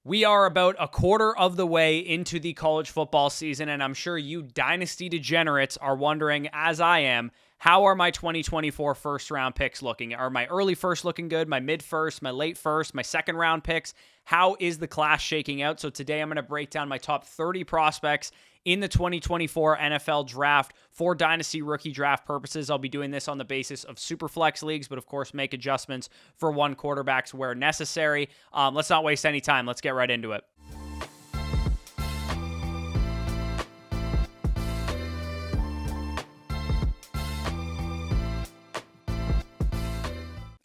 We are about a quarter of the way into the college football season, and I'm sure you Dynasty degenerates are wondering, as I am, how are my 2024 first round picks looking? Are my early first looking good? My mid first, my late first, my second round picks? How is the class shaking out? So today I'm going to break down my top 30 prospects in the 2024 NFL draft for Dynasty rookie draft purposes. I'll be doing this on the basis of Superflex leagues, but of course make adjustments for one quarterbacks where necessary. Let's not waste any time. Let's get right into it.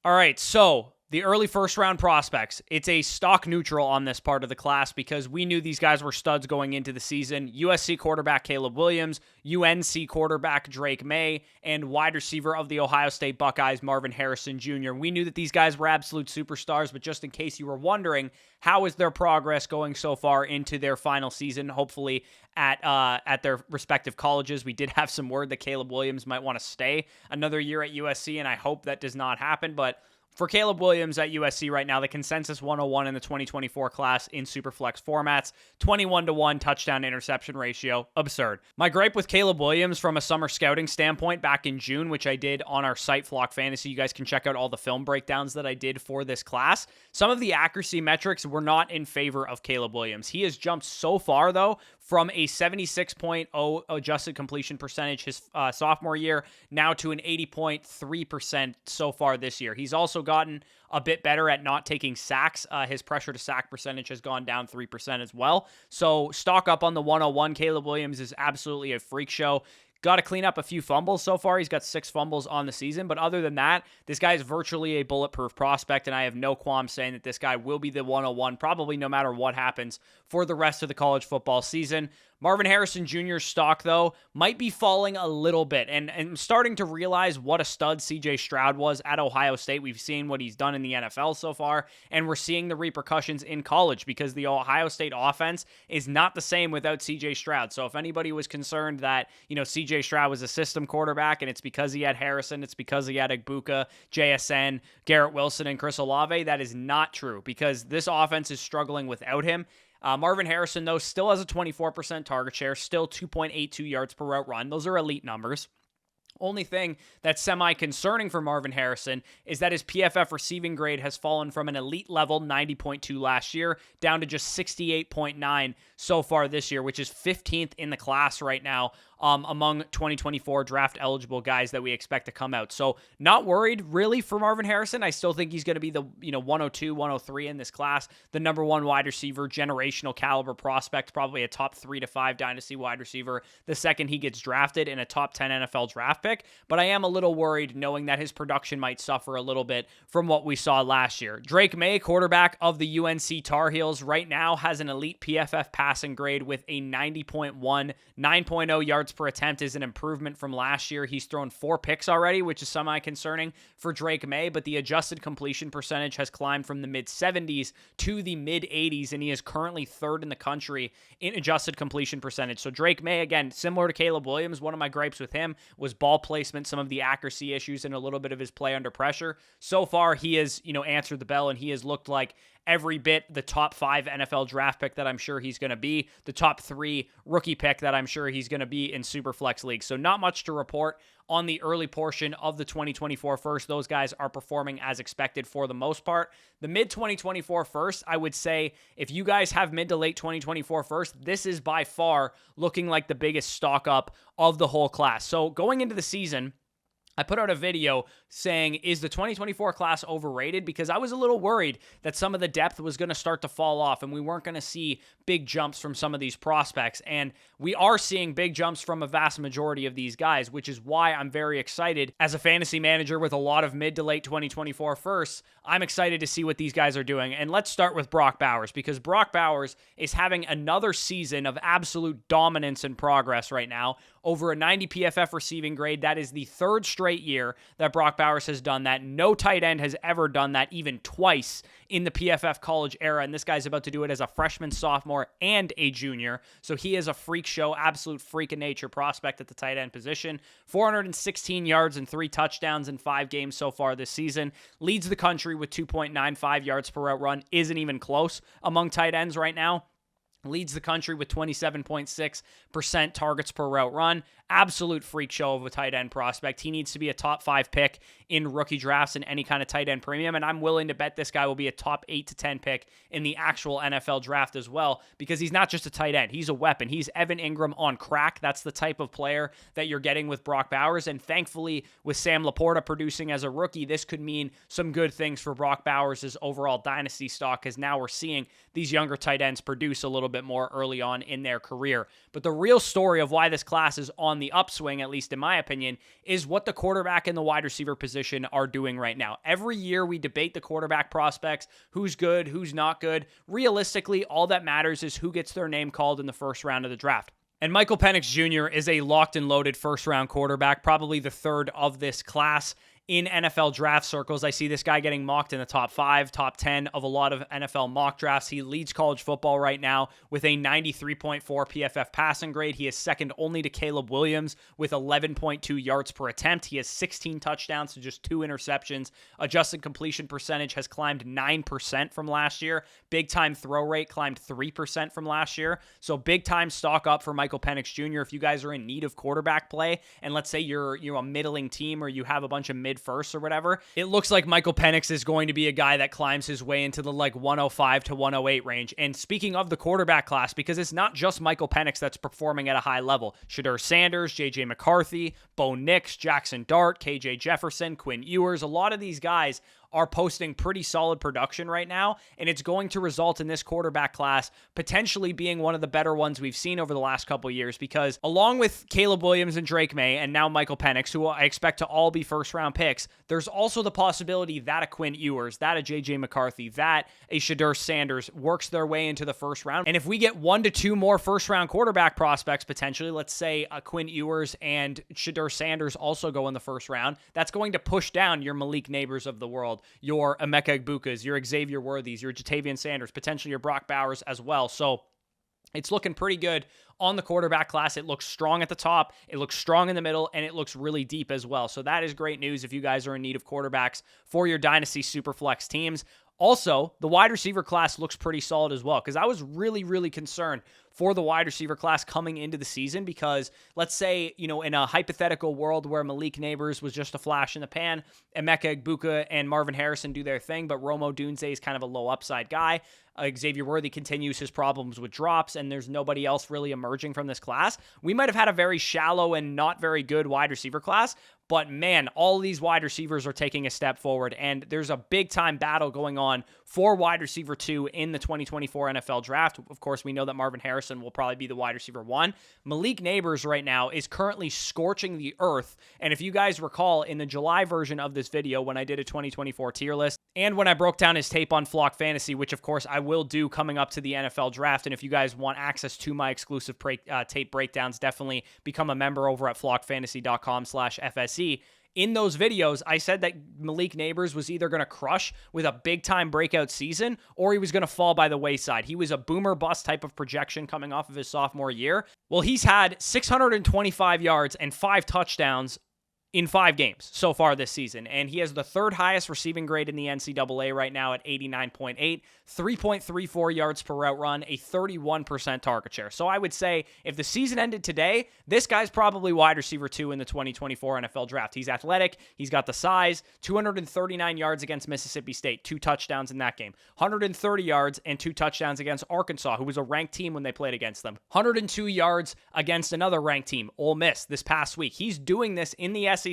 All right, so the early first round prospects, it's a stock neutral on this part of the class because we knew these guys were studs going into the season. USC quarterback Caleb Williams, UNC quarterback Drake May, and wide receiver of the Ohio State Buckeyes Marvin Harrison Jr. We knew that these guys were absolute superstars, but just in case you were wondering, how is their progress going so far into their final season, hopefully at their respective colleges? We did have some word that Caleb Williams might want to stay another year at USC, and I hope that does not happen, but for Caleb Williams at USC right now, the consensus 101 in the 2024 class in Superflex formats, 21-1 touchdown interception ratio, absurd. My gripe with Caleb Williams from a summer scouting standpoint back in June, which I did on our site Flock Fantasy, you guys can check out all the film breakdowns that I did for this class. Some of the accuracy metrics were not in favor of Caleb Williams. He has jumped so far though from a 76.0 adjusted completion percentage his sophomore year now to an 80.3% so far this year. He's also gotten a bit better at not taking sacks. His pressure to sack percentage has gone down 3% as well. So stock up on the 101. Caleb Williams is absolutely a freak show. Got to clean up a few fumbles so far. He's got 6 fumbles on the season. But other than that, this guy is virtually a bulletproof prospect, and I have no qualms saying that this guy will be the 101, probably no matter what happens for the rest of the college football season. Marvin Harrison Jr.'s stock, though, might be falling a little bit, and I'm starting to realize what a stud C.J. Stroud was at Ohio State. We've seen what he's done in the NFL so far, and we're seeing the repercussions in college because the Ohio State offense is not the same without C.J. Stroud. So if anybody was concerned that, C.J. Stroud was a system quarterback, and it's because he had Harrison, it's because he had Egbuka, JSN, Garrett Wilson, and Chris Olave, that is not true because this offense is struggling without him. Marvin Harrison, though, still has a 24% target share, still 2.82 yards per route run. Those are elite numbers. Only thing that's semi-concerning for Marvin Harrison is that his PFF receiving grade has fallen from an elite level 90.2 last year down to just 68.9 so far this year, which is 15th in the class right now among 2024 draft-eligible guys that we expect to come out. So not worried, really, for Marvin Harrison. I still think he's going to be the 102, 103 in this class, the number one wide receiver, generational caliber prospect, probably a top 3 to 5 dynasty wide receiver the second he gets drafted in a top 10 NFL draft pick. But I am a little worried knowing that his production might suffer a little bit from what we saw last year. Drake May, quarterback of the UNC Tar Heels, right now has an elite PFF passing grade with a 90.1, 9.0 yards per attempt is an improvement from last year. He's thrown 4 picks already, which is semi-concerning for Drake May, but the adjusted completion percentage has climbed from the mid-70s to the mid-80s, and he is currently 3rd in the country in adjusted completion percentage. So Drake May, again, similar to Caleb Williams, one of my gripes with him was ball placement, some of the accuracy issues, and a little bit of his play under pressure. So far, he has, answered the bell, and he has looked like every bit the top 5 NFL draft pick that I'm sure he's going to be, the top 3 rookie pick that I'm sure he's going to be in Superflex League. So not much to report on the early portion of the 2024 first. Those guys are performing as expected for the most part. The mid-2024 first, I would say if you guys have mid to late 2024 first, this is by far looking like the biggest stock up of the whole class. So going into the season, I put out a video saying, is the 2024 class overrated? Because I was a little worried that some of the depth was going to start to fall off and we weren't going to see big jumps from some of these prospects. And we are seeing big jumps from a vast majority of these guys, which is why I'm very excited as a fantasy manager with a lot of mid to late 2024 firsts. I'm excited to see what these guys are doing. And let's start with Brock Bowers, because Brock Bowers is having another season of absolute dominance and progress right now. Over a 90 PFF receiving grade. That is the 3rd straight year that Brock Bowers Bowers has done that. No tight end has ever done that, even twice in the PFF college era, and this guy's about to do it as a freshman, sophomore, and a junior. So he is a freak show, absolute freak of nature prospect at the tight end position. 416 yards and 3 touchdowns in 5 games so far this season. Leads the country with 2.95 yards per route run. Isn't even close among tight ends right now. Leads the country with 27.6% targets per route run. Absolute freak show of a tight end prospect. He needs to be a top 5 pick in rookie drafts in any kind of tight end premium, and I'm willing to bet this guy will be a top 8 to 10 pick in the actual NFL draft as well, because he's not just a tight end. He's a weapon. He's Evan Ingram on crack. That's the type of player that you're getting with Brock Bowers, and thankfully with Sam Laporta producing as a rookie, this could mean some good things for Brock Bowers' overall dynasty stock, because now we're seeing these younger tight ends produce a little bit more early on in their career. But the real story of why this class is on the upswing, at least in my opinion, is what the quarterback and the wide receiver position are doing right now. Every year we debate the quarterback prospects, who's good, who's not good. Realistically, all that matters is who gets their name called in the first round of the draft. And Michael Penix Jr. is a locked and loaded first-round quarterback, probably the third of this class. In NFL draft circles, I see this guy getting mocked in the top 5, top 10 of a lot of NFL mock drafts. He leads college football right now with a 93.4 PFF passing grade. He is second only to Caleb Williams with 11.2 yards per attempt. He has 16 touchdowns to just 2 interceptions. Adjusted completion percentage has climbed 9% from last year. Big time throw rate climbed 3% from last year. So big time stock up for Michael Penix Jr. If you guys are in need of quarterback play, and let's say you're a middling team or you have a bunch of mid first or whatever, it looks like Michael Penix is going to be a guy that climbs his way into the 105 to 108 range. And speaking of the quarterback class, because it's not just Michael Penix that's performing at a high level. Shedeur Sanders, JJ McCarthy, Bo Nix, Jackson Dart, KJ Jefferson, Quinn Ewers, a lot of these guys are posting pretty solid production right now, and it's going to result in this quarterback class potentially being one of the better ones we've seen over the last couple of years, because along with Caleb Williams and Drake May, and now Michael Penix, who I expect to all be first-round picks, there's also the possibility that a Quinn Ewers, that a JJ McCarthy, that a Shedeur Sanders works their way into the first round. And if we get 1 to 2 more first-round quarterback prospects potentially, let's say a Quinn Ewers and Shedeur Sanders also go in the first round, that's going to push down your Malik Neighbors of the world, your Emeka Egbukas, your Xavier Worthies, your Jatavian Sanders, potentially your Brock Bowers as well. So it's looking pretty good on the quarterback class. It looks strong at the top, it looks strong in the middle, and it looks really deep as well. So that is great news if you guys are in need of quarterbacks for your Dynasty Superflex teams. Also, the wide receiver class looks pretty solid as well, because I was really concerned for the wide receiver class coming into the season, because let's say, in a hypothetical world where Malik Neighbors was just a flash in the pan, Emeka Egbuka and Marvin Harrison do their thing, but Rome Odunze is kind of a low upside guy. Xavier Worthy continues his problems with drops, and there's nobody else really emerging from this class. We might have had a very shallow and not very good wide receiver class, but man, all these wide receivers are taking a step forward, and there's a big-time battle going on for wide receiver 2 in the 2024 NFL Draft. Of course, we know that Marvin Harrison will probably be the wide receiver 1. Malik Neighbors right now is currently scorching the earth, and if you guys recall, in the July version of this video, when I did a 2024 tier list, and when I broke down his tape on Flock Fantasy, which of course I will do coming up to the NFL Draft, and if you guys want access to my exclusive tape breakdowns, definitely become a member over at flockfantasy.com/FSE. In those videos, I said that Malik Neighbors was either going to crush with a big-time breakout season, or he was going to fall by the wayside. He was a boomer-bust type of projection coming off of his sophomore year. Well, he's had 625 yards and 5 touchdowns in 5 games so far this season, and he has the 3rd highest receiving grade in the NCAA right now at 89.8, 3.34 yards per route run, a 31% target share. So I would say if the season ended today, this guy's probably wide receiver 2 in the 2024 NFL Draft. He's athletic, he's got the size, 239 yards against Mississippi State, 2 touchdowns in that game, 130 yards and 2 touchdowns against Arkansas, who was a ranked team when they played against them, 102 yards against another ranked team, Ole Miss, this past week. He's doing this in the SEC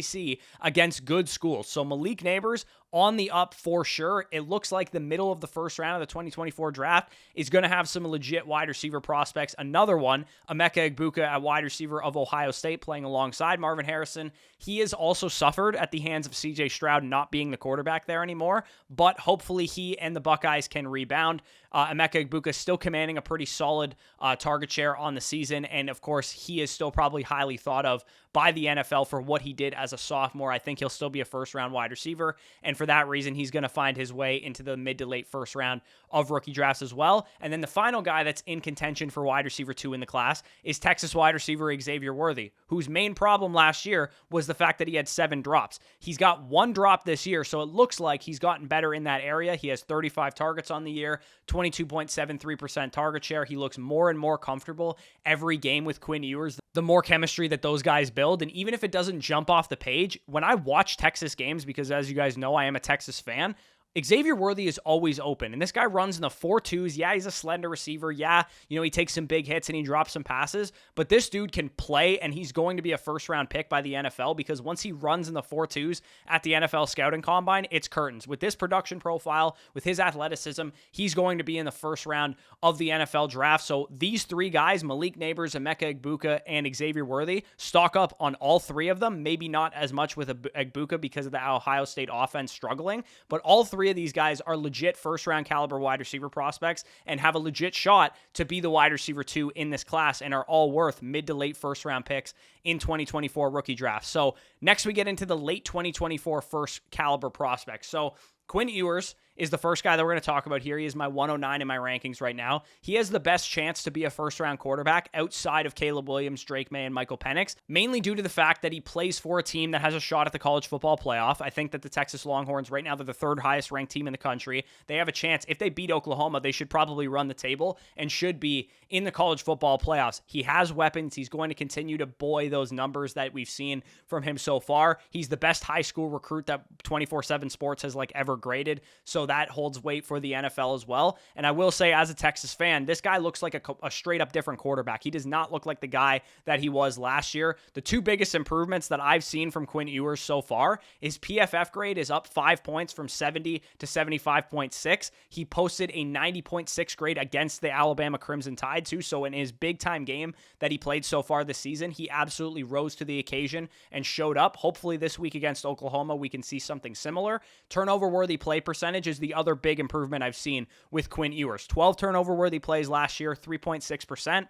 against good schools. So Malik Neighbors, on the up for sure. It looks like the middle of the first round of the 2024 draft is going to have some legit wide receiver prospects. Another one, Emeka Egbuka at wide receiver of Ohio State, playing alongside Marvin Harrison. He has also suffered at the hands of CJ Stroud not being the quarterback there anymore, but hopefully he and the Buckeyes can rebound. Emeka Egbuka still commanding a pretty solid target share on the season, and of course, he is still probably highly thought of by the NFL for what he did as a sophomore. I think he'll still be a first-round wide receiver, and for that reason, he's going to find his way into the mid to late first round of rookie drafts as well. And then the final guy that's in contention for wide receiver 2 in the class is Texas wide receiver Xavier Worthy, whose main problem last year was the fact that he had 7 drops. He's got 1 drop this year, so it looks like he's gotten better in that area. He has 35 targets on the year, 22.73% target share. He looks more and more comfortable every game with Quinn Ewers, the more chemistry that those guys build. And even if it doesn't jump off the page, when I watch Texas games, because as you guys know, I am a Texas fan, Xavier Worthy is always open, and this guy runs in the 4.2s. Yeah, he's a slender receiver. Yeah, he takes some big hits and he drops some passes, but this dude can play, and he's going to be a first-round pick by the NFL because once he runs in the 4.2s at the NFL Scouting Combine, it's curtains. With this production profile, with his athleticism, he's going to be in the first round of the NFL draft. So these 3 guys, Malik Neighbors, Emeka Egbuka, and Xavier Worthy, stock up on all 3 of them. Maybe not as much with Egbuka because of the Ohio State offense struggling, but all 3 of these guys are legit first-round caliber wide receiver prospects and have a legit shot to be the wide receiver 2 in this class and are all worth mid to late first-round picks in 2024 rookie draft. So next we get into the late 2024 first caliber prospects. So Quinn Ewers is the first guy that we're going to talk about here. He is my 109 in my rankings right now. He has the best chance to be a first-round quarterback outside of Caleb Williams, Drake May, and Michael Penix, mainly due to the fact that he plays for a team that has a shot at the college football playoff. I think that the Texas Longhorns, right now, they're the 3rd highest ranked team in the country. They have a chance. If they beat Oklahoma, they should probably run the table and should be in the college football playoffs. He has weapons. He's going to continue to buoy those numbers that we've seen from him so far. He's the best high school recruit that 24/7 Sports has ever graded. So that holds weight for the NFL as well. And I will say, as a Texas fan, this guy looks like a straight up different quarterback. He does not look like the guy that he was last year. The 2 biggest improvements that I've seen from Quinn Ewers so far, his PFF grade is up 5 points from 70 to 75.6. He posted a 90.6 grade against the Alabama Crimson Tide too. So in his big time game that he played so far this season, he absolutely rose to the occasion and showed up. Hopefully this week against Oklahoma, we can see something similar. Turnover worthy play percentage is the other big improvement I've seen with Quinn Ewers. 12 turnover-worthy plays last year, 3.6%.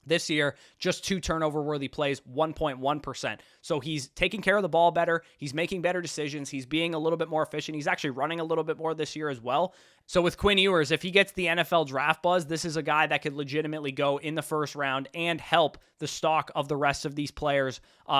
This year, just 2 turnover-worthy plays, 1.1%. So he's taking care of the ball better. He's making better decisions. He's being a little bit more efficient. He's actually running a little bit more this year as well. So with Quinn Ewers, if he gets the NFL draft buzz, this is a guy that could legitimately go in the first round and help the stock of the rest of these players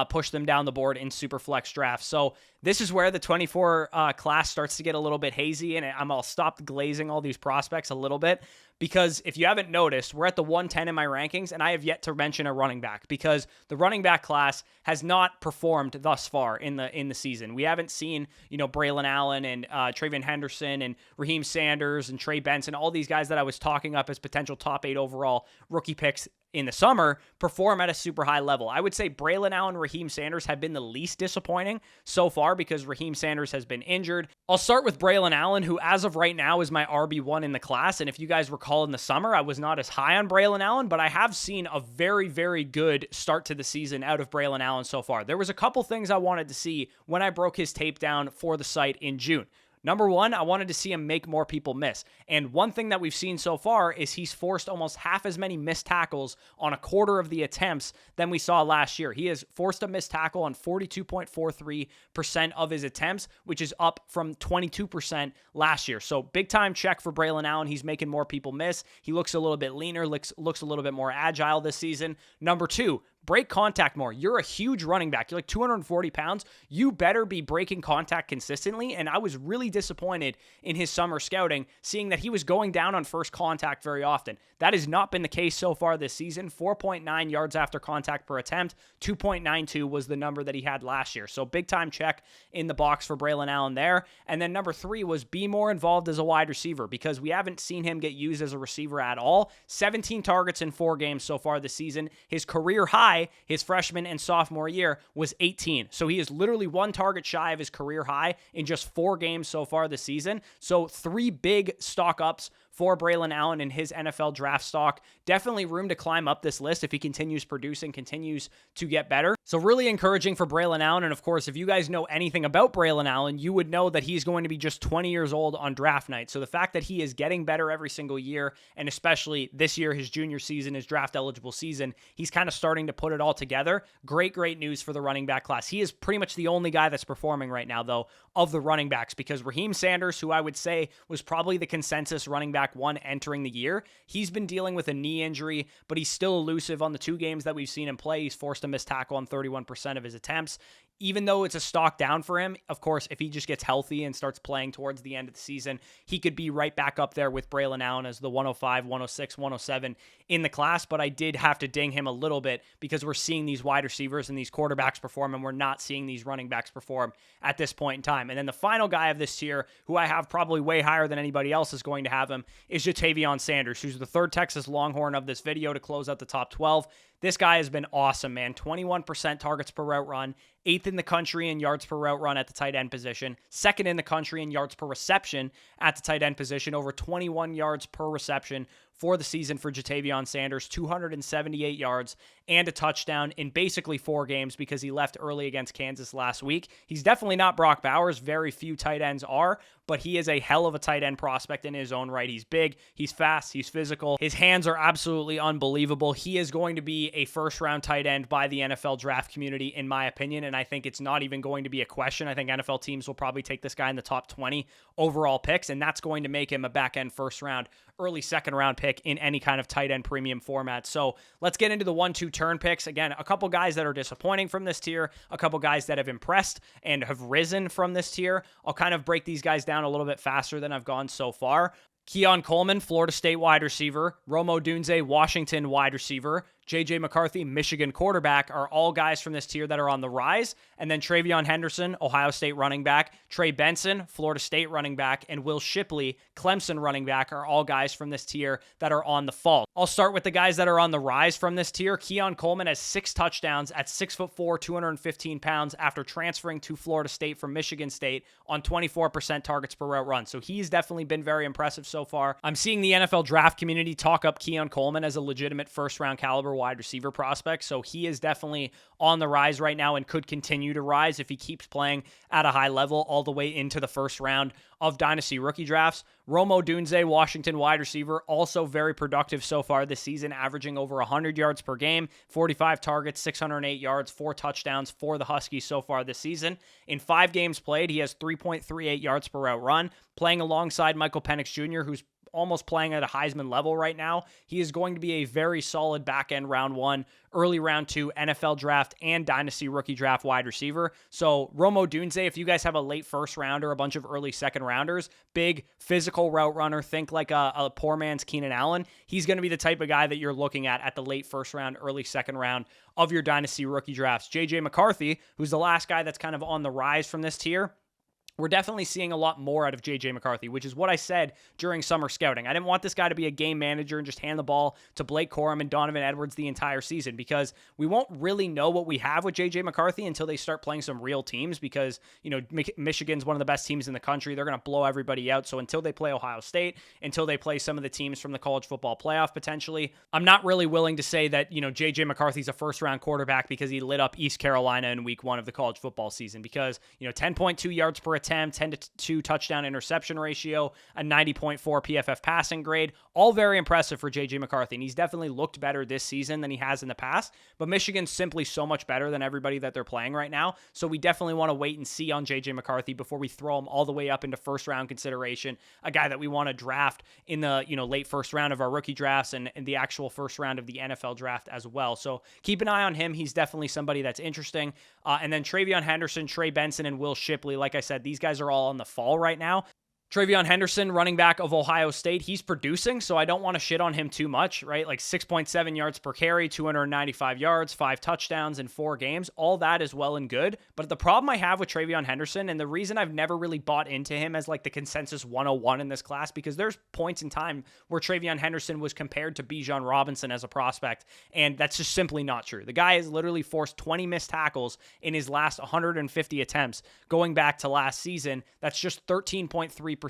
push them down the board in Superflex drafts. So this is where the 24 class starts to get a little bit hazy, and I'll stop glazing all these prospects a little bit, because if you haven't noticed, we're at the 110 in my rankings, and I have yet to mention a running back, because the running back class has not performed thus far in the season. We haven't seen, Braylon Allen and Travion Henderson and Raheem Sanders and Trey Benson, all these guys that I was talking up as potential top 8 overall rookie picks in the summer, perform at a super high level. I would say Braylon Allen, Raheem Sanders have been the least disappointing so far because Raheem Sanders has been injured. I'll start with Braylon Allen, who as of right now is my RB1 in the class. And if you guys recall in the summer, I was not as high on Braylon Allen, but I have seen a very, very good start to the season out of Braylon Allen so far. There was a couple things I wanted to see when I broke his tape down for the site in June. Number one, I wanted to see him make more people miss. And one thing that we've seen so far is he's forced almost half as many missed tackles on a quarter of the attempts than we saw last year. He has forced a missed tackle on 42.43% of his attempts, which is up from 22% last year. So big time check for Braylon Allen. He's making more people miss. He looks a little bit leaner, looks a little bit more agile this season. Number two, break contact more. You're a huge running back. You're like 240 pounds. You better be breaking contact consistently. And I was really disappointed in his summer scouting, seeing that he was going down on first contact very often. That has not been the case so far this season. 4.9 yards after contact per attempt. 2.92 was the number that he had last year. So big time check in the box for Braylon Allen there. And then number three was be more involved as a wide receiver, because we haven't seen him get used as a receiver at all. 17 targets in 4 games so far this season. His career high high his freshman and sophomore year was 18. So he is literally one target shy of his career high in just 4 games so far this season. So 3 big stock ups for Braylon Allen in his NFL draft stock. Definitely room to climb up this list if he continues producing, continues to get better. So really encouraging for Braylon Allen. And of course, if you guys know anything about Braylon Allen, you would know that he's going to be just 20 years old on draft night. So the fact that he is getting better every single year, and especially this year, his junior season, his draft eligible season, he's kind of starting to put it all together. Great news for the running back class. He is pretty much the only guy that's performing right now, though, of the running backs, because Raheem Sanders, who I would say was probably the consensus running back one entering the year, he's been dealing with a knee injury, but he's still elusive on the 2 games that we've seen him play. He's forced a missed tackle on 31% of his attempts. Even though it's a stock down for him, of course, if he just gets healthy and starts playing towards the end of the season, he could be right back up there with Braylon Allen as the 105, 106, 107 in the class. But I did have to ding him a little bit because we're seeing these wide receivers and these quarterbacks perform, and we're not seeing these running backs perform at this point in time. And then the final guy of this tier, who I have probably way higher than anybody else is going to have him, is Jatavion Sanders, who's the 3rd Texas Longhorn of this video to close out the top 12. This guy has been awesome, man. 21% targets per route run, 8th in the country in yards per route run at the tight end position, 2nd in the country in yards per reception at the tight end position, over 21 yards per reception for the season for Jatavion Sanders, 278 yards and a touchdown in basically 4 games because he left early against Kansas last week. He's definitely not Brock Bowers. Very few tight ends are, but he is a hell of a tight end prospect in his own right. He's big, he's fast, he's physical. His hands are absolutely unbelievable. He is going to be a first-round tight end by the NFL draft community, in my opinion, and I think it's not even going to be a question. I think NFL teams will probably take this guy in the top 20 overall picks, and that's going to make him a back-end first-round, early second-round pick in any kind of tight end premium format. So let's get into the 1-2 turn picks. Again, a couple guys that are disappointing from this tier, a couple guys that have impressed and have risen from this tier. I'll kind of break these guys down a little bit faster than I've gone so far. Keon Coleman, Florida State wide receiver. Rome Odunze, Washington wide receiver. J.J. McCarthy, Michigan quarterback, are all guys from this tier that are on the rise. And then Travion Henderson, Ohio State running back, Trey Benson, Florida State running back, and Will Shipley, Clemson running back, are all guys from this tier that are on the fall. I'll start with the guys that are on the rise from this tier. Keon Coleman has 6 touchdowns at 6'4", 215 pounds after transferring to Florida State from Michigan State on 24% targets per route run. So he's definitely been very impressive so far. I'm seeing the NFL draft community talk up Keon Coleman as a legitimate first-round caliber wide receiver prospect. So he is definitely on the rise right now and could continue to rise if he keeps playing at a high level all the way into the first round of Dynasty rookie drafts. Rome Odunze, Washington wide receiver, also very productive so far this season, averaging over 100 yards per game, 45 targets, 608 yards, 4 touchdowns for the Huskies so far this season. In 5 games played, he has 3.38 yards per route run, playing alongside Michael Penix Jr., who's almost playing at a Heisman level right now. He is going to be a very solid back-end round 1, early round 2 NFL draft and Dynasty rookie draft wide receiver. So Rome Odunze, if you guys have a late first rounder, a bunch of early second rounders, big physical route runner, think like a poor man's Keenan Allen, he's going to be the type of guy that you're looking at the late first round, early second round of your Dynasty rookie drafts. J.J. McCarthy, who's the last guy that's kind of on the rise from this tier, we're definitely seeing a lot more out of J.J. McCarthy, which is what I said during summer scouting. I didn't want this guy to be a game manager and just hand the ball to Blake Corum and Donovan Edwards the entire season, because we won't really know what we have with J.J. McCarthy until they start playing some real teams, because, you know, Michigan's one of the best teams in the country. They're going to blow everybody out. So until they play Ohio State, until they play some of the teams from the college football playoff potentially, I'm not really willing to say that, you know, J.J. McCarthy's a first-round quarterback because he lit up East Carolina in week 1 of the college football season, because, you know, 10.2 yards per attempt, 10-2 touchdown interception ratio, a 90.4 PFF passing grade, all very impressive for J.J. McCarthy, and he's definitely looked better this season than he has in the past, but Michigan's simply so much better than everybody that they're playing right now, so we definitely want to wait and see on J.J. McCarthy before we throw him all the way up into first-round consideration, a guy that we want to draft in the, you know, late first round of our rookie drafts and the actual first round of the NFL draft as well. So keep an eye on him. He's definitely somebody that's interesting. And then Travion Henderson, Trey Benson, and Will Shipley, like I said, these guys are all on the fall right now. TreVeyon Henderson, running back of Ohio State, he's producing, so I don't want to shit on him too much, right? Like 6.7 yards per carry, 295 yards, 5 touchdowns in 4 games. All that is well and good. But the problem I have with TreVeyon Henderson, and the reason I've never really bought into him as like the consensus 101 in this class, because there's points in time where TreVeyon Henderson was compared to Bijan Robinson as a prospect, and that's just simply not true. The guy has literally forced 20 missed tackles in his last 150 attempts going back to last season. That's just 13.3%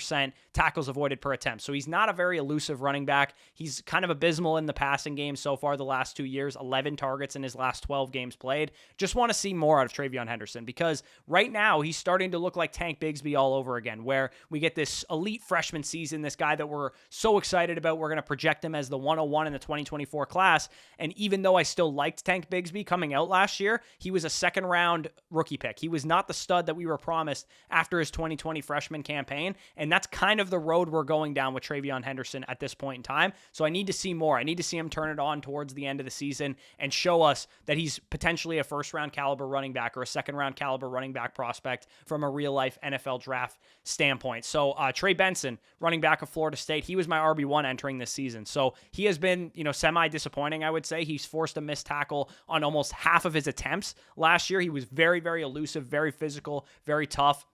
tackles avoided per attempt. So he's not a very elusive running back. He's kind of abysmal in the passing game so far the last 2 years, 11 targets in his last 12 games played. Just want to see more out of TreVeyon Henderson, because right now he's starting to look like Tank Bigsby all over again, where we get this elite freshman season, this guy that we're so excited about. We're going to project him as the 101 in the 2024 class. And even though I still liked Tank Bigsby coming out last year, he was a second round rookie pick. He was not the stud that we were promised after his 2020 freshman campaign. And that's kind of the road we're going down with TreVeyon Henderson at this point in time. So I need to see more. I need to see him turn it on towards the end of the season and show us that he's potentially a first-round caliber running back or a second-round caliber running back prospect from a real-life NFL draft standpoint. So Trey Benson, running back of Florida State, he was my RB1 entering this season. So he has been, semi-disappointing, I would say. He's forced a missed tackle on almost half of his attempts. Last year, he was very, very elusive, very physical, very tough.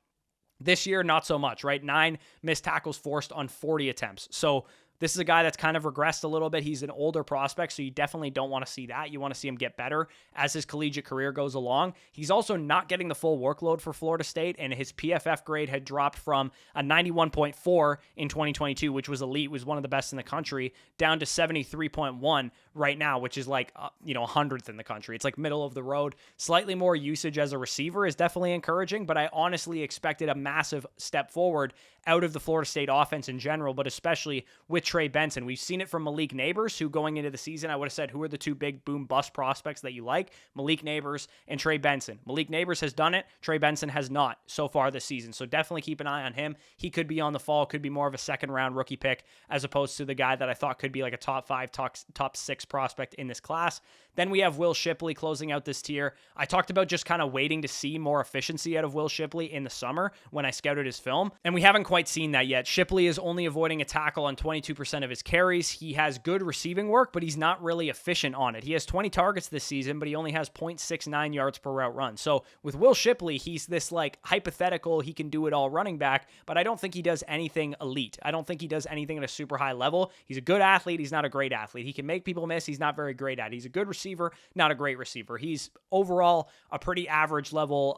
This year, not so much, right? 9 missed tackles forced on 40 attempts. So this is a guy that's kind of regressed a little bit. He's an older prospect, so you definitely don't want to see that. You want to see him get better as his collegiate career goes along. He's also not getting the full workload for Florida State, and his PFF grade had dropped from a 91.4 in 2022, which was elite, was one of the best in the country, down to 73.1 right now, which is like, 100th in the country. It's like middle of the road. Slightly more usage as a receiver is definitely encouraging, but I honestly expected a massive step forward out of the Florida State offense in general, but especially with Trey Benson. We've seen it from Malik Neighbors, who going into the season, I would have said, who are the 2 big boom bust prospects that you like? Malik Neighbors and Trey Benson. Malik Neighbors has done it. Trey Benson has not so far this season. So definitely keep an eye on him. He could be on the fall, could be more of a second round rookie pick as opposed to the guy that I thought could be like a top 5, top 6 prospect in this class. Then we have Will Shipley closing out this tier. I talked about just kind of waiting to see more efficiency out of Will Shipley in the summer when I scouted his film, and we haven't quite seen that yet. Shipley is only avoiding a tackle on 22% of his carries. He has good receiving work, but he's not really efficient on it. He has 20 targets this season, but he only has 0.69 yards per route run. So with Will Shipley, he's this like hypothetical, he can do it all running back, but I don't think he does anything elite. I don't think he does anything at a super high level. He's a good athlete. He's not a great athlete. He can make people miss. He's not very great at it. He's a good receiver, not a great receiver. He's overall a pretty average level,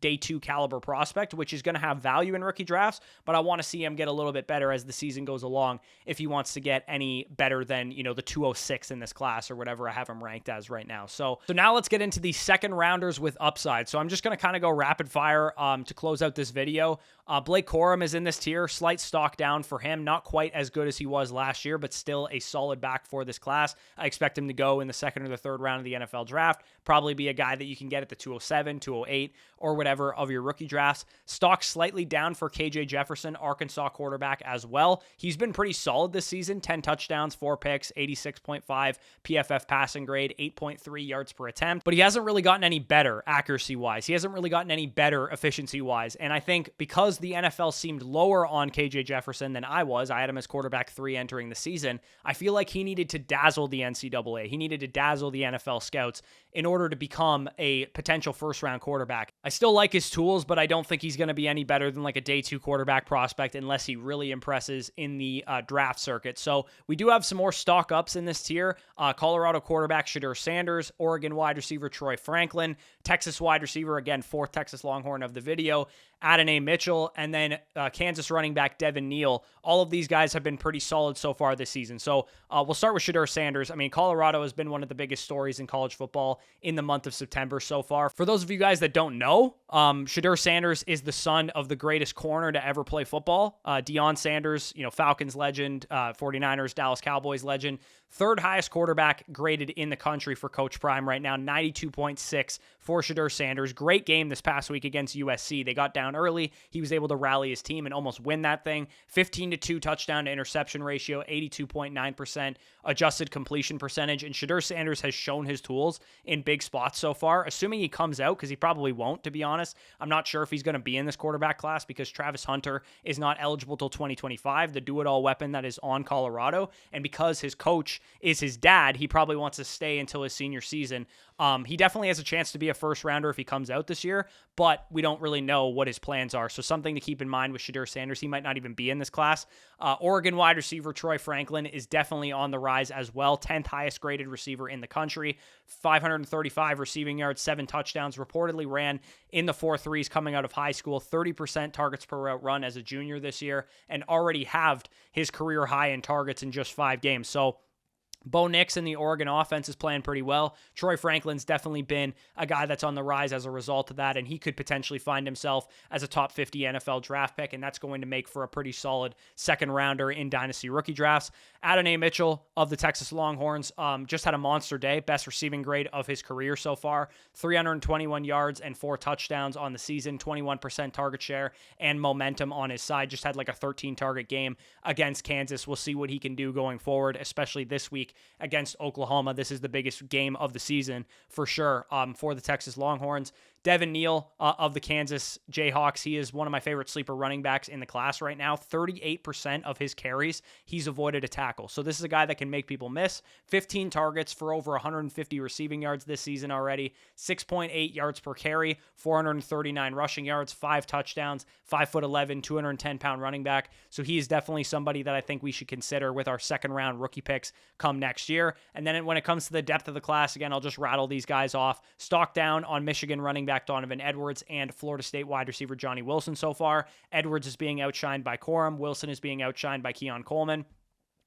day 2 caliber prospect, which is going to have value in rookie drafts, but I want to see him get a little bit better as the season goes along if he wants to get any better than, the 206 in this class or whatever I have him ranked as right now. So now let's get into the second rounders with upside. So I'm just going to kind of go rapid fire to close out this video. Blake Corum is in this tier, slight stock down for him, not quite as good as he was last year, but still a solid back for this class. I expect him to go in the second or the third round of the NFL draft, probably be a guy that you can get at the 207, 208, or whatever of your rookie drafts. Stock slightly down for KJ Jefferson, Arkansas quarterback as well. He's been pretty solid this season, 10 touchdowns, 4 picks, 86.5 PFF passing grade, 8.3 yards per attempt, but he hasn't really gotten any better accuracy-wise. He hasn't really gotten any better efficiency-wise, and I think because the NFL seemed lower on KJ Jefferson than I had him as quarterback 3 entering the season, I feel like he needed to dazzle the NCAA. He needed to dazzle the NFL scouts in order to become a potential first-round quarterback. I still like his tools, but I don't think he's going to be any better than like a day 2 quarterback prospect unless he really impresses in the draft circuit. So we do have some more stock ups in this tier. Colorado quarterback Shedeur Sanders, Oregon wide receiver Troy Franklin, Texas wide receiver, again, 4th Texas Longhorn of the video, Adonai Mitchell, and then Kansas running back Devin Neal. All of these guys have been pretty solid so far this season. So we'll start with Shedeur Sanders. I mean, Colorado has been one of the biggest stories in college football in the month of September so far. For those of you guys that don't know, Shedeur Sanders is the son of the greatest corner to ever play football. Deion Sanders, Falcons legend, 49ers, Dallas Cowboys legend, 3rd highest quarterback graded in the country for Coach Prime right now, 92.6 for Shedeur Sanders. Great game this past week against USC. They got down down early, he was able to rally his team and almost win that thing. 15-2 touchdown to interception ratio, 82.9% adjusted completion percentage. And Shedeur Sanders has shown his tools in big spots so far, assuming he comes out, because he probably won't, to be honest. I'm not sure if he's going to be in this quarterback class because Travis Hunter is not eligible till 2025, the do-it-all weapon that is on Colorado. And because his coach is his dad, he probably wants to stay until his senior season. He definitely has a chance to be a first rounder if he comes out this year, but we don't really know what his plans are. So something to keep in mind with Shedeur Sanders. He might not even be in this class. Oregon wide receiver Troy Franklin is definitely on the rise as well. 10th highest graded receiver in the country, 535 receiving yards, 7 touchdowns, reportedly ran in the 4.3s coming out of high school, 30% targets per route run as a junior this year, and already halved his career high in targets in just 5 games. So Bo Nix in the Oregon offense is playing pretty well. Troy Franklin's definitely been a guy that's on the rise as a result of that, and he could potentially find himself as a top 50 NFL draft pick, and that's going to make for a pretty solid second rounder in Dynasty rookie drafts. Adonai Mitchell of the Texas Longhorns just had a monster day, best receiving grade of his career so far, 321 yards and 4 touchdowns on the season, 21% target share, and momentum on his side. Just had like a 13-target game against Kansas. We'll see what he can do going forward, especially this week against Oklahoma. This is the biggest game of the season for sure for the Texas Longhorns. Devin Neal of the Kansas Jayhawks, he is one of my favorite sleeper running backs in the class right now. 38% of his carries, he's avoided a tackle. So this is a guy that can make people miss. 15 targets for over 150 receiving yards this season already. 6.8 yards per carry, 439 rushing yards, 5 touchdowns, 5'11", 210-pound running back. So he is definitely somebody that I think we should consider with our second-round rookie picks come next year. And then when it comes to the depth of the class, again, I'll just rattle these guys off. Stock down on Michigan running back Donovan Edwards and Florida State wide receiver Johnny Wilson so far. Edwards is being outshined by Corum. Wilson is being outshined by Keon Coleman.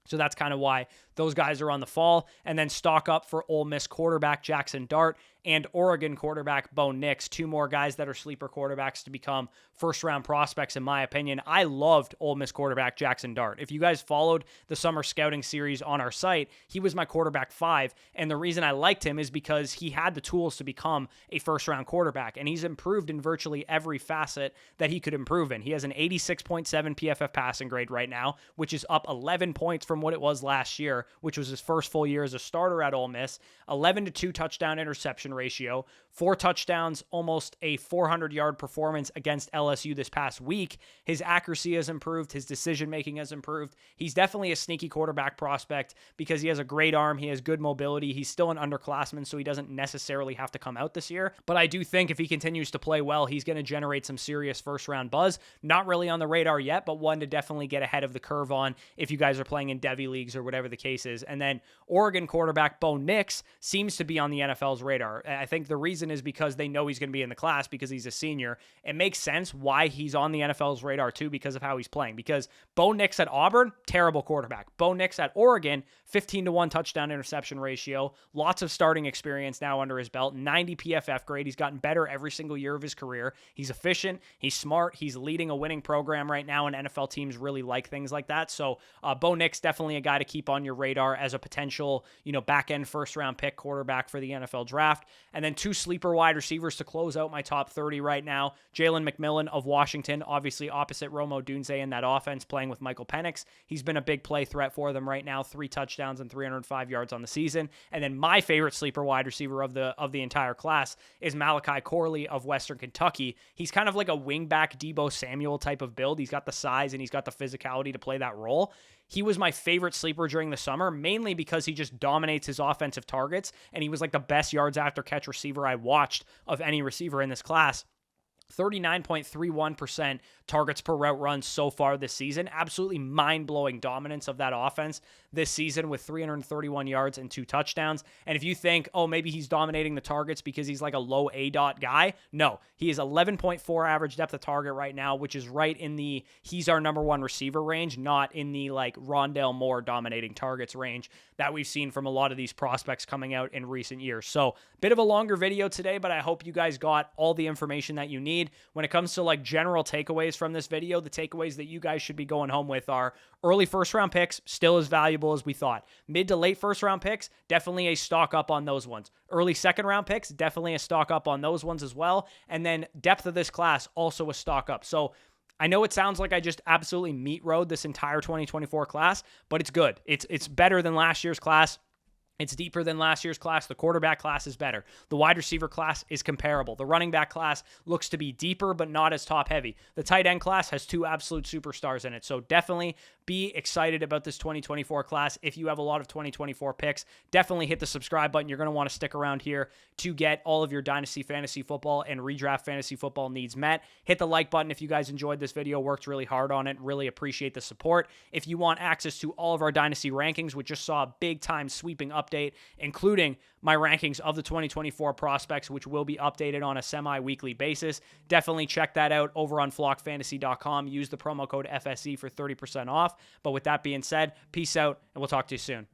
So that's kind of why those guys are on the fall. And then stock up for Ole Miss quarterback Jackson Dart and Oregon quarterback Bo Nix, 2 more guys that are sleeper quarterbacks to become first-round prospects, in my opinion. I loved Ole Miss quarterback Jackson Dart. If you guys followed the summer scouting series on our site, he was my quarterback 5, and the reason I liked him is because he had the tools to become a first-round quarterback, and he's improved in virtually every facet that he could improve in. He has an 86.7 PFF passing grade right now, which is up 11 points from what it was last year, which was his first full year as a starter at Ole Miss. 11-2 touchdown interception ratio, 4 touchdowns, almost a 400-yard performance against LSU this past week. His accuracy has improved. His decision-making has improved. He's definitely a sneaky quarterback prospect because he has a great arm. He has good mobility. He's still an underclassman, so he doesn't necessarily have to come out this year. But I do think if he continues to play well, he's going to generate some serious first-round buzz. Not really on the radar yet, but one to definitely get ahead of the curve on if you guys are playing in Devy leagues or whatever the case is. And then Oregon quarterback Bo Nix seems to be on the NFL's radar. I think the reason is because they know he's going to be in the class because he's a senior. It makes sense why he's on the NFL's radar too because of how he's playing. Because Bo Nix at Auburn, terrible quarterback. Bo Nix at Oregon, 15-1 touchdown interception ratio. Lots of starting experience now under his belt. 90 PFF grade. He's gotten better every single year of his career. He's efficient. He's smart. He's leading a winning program right now, and NFL teams really like things like that. So Bo Nix, definitely a guy to keep on your radar as a potential, back-end first-round pick quarterback for the NFL draft. And then 2 sleeper wide receivers to close out my top 30 right now. Jalen McMillan of Washington, obviously opposite Rome Odunze in that offense, playing with Michael Penix. He's been a big play threat for them right now, 3 touchdowns and 305 yards on the season. And then my favorite sleeper wide receiver of the entire class is Malachi Corley of Western Kentucky. He's kind of like a wingback Deebo Samuel type of build. He's got the size and he's got the physicality to play that role. He was my favorite sleeper during the summer, mainly because he just dominates his offensive targets, and he was like the best yards after catch receiver I watched of any receiver in this class. 39.31% targets per route run so far this season. Absolutely mind-blowing dominance of that offense this season with 331 yards and 2 touchdowns. And if you think, oh, maybe he's dominating the targets because he's like a low A-dot guy, no. He is 11.4 average depth of target right now, which is right in the he's our number 1 receiver range, not in the like Rondale Moore dominating targets range that we've seen from a lot of these prospects coming out in recent years. So bit of a longer video today, but I hope you guys got all the information that you need. When it comes to like general takeaways from this video, the takeaways that you guys should be going home with are early first round picks still as valuable valuable as we thought. Mid to late first round picks, definitely a stock up on those ones. Early second round picks, definitely a stock up on those ones as well. And then depth of this class, also a stock up. So I know it sounds like I just absolutely meat rode this entire 2024 class, but it's good. It's better than last year's class. It's deeper than last year's class. The quarterback class is better. The wide receiver class is comparable. The running back class looks to be deeper, but not as top heavy. The tight end class has 2 absolute superstars in it. So definitely be excited about this 2024 class. If you have a lot of 2024 picks, definitely hit the subscribe button. You're going to want to stick around here to get all of your Dynasty fantasy football and redraft fantasy football needs met. Hit the like button if you guys enjoyed this video. Worked really hard on it. Really appreciate the support. If you want access to all of our Dynasty rankings, we just saw a big time sweeping update, including my rankings of the 2024 prospects, which will be updated on a semi-weekly basis. Definitely check that out over on flockfantasy.com. Use the promo code FSE for 30% off. But with that being said, peace out, and we'll talk to you soon.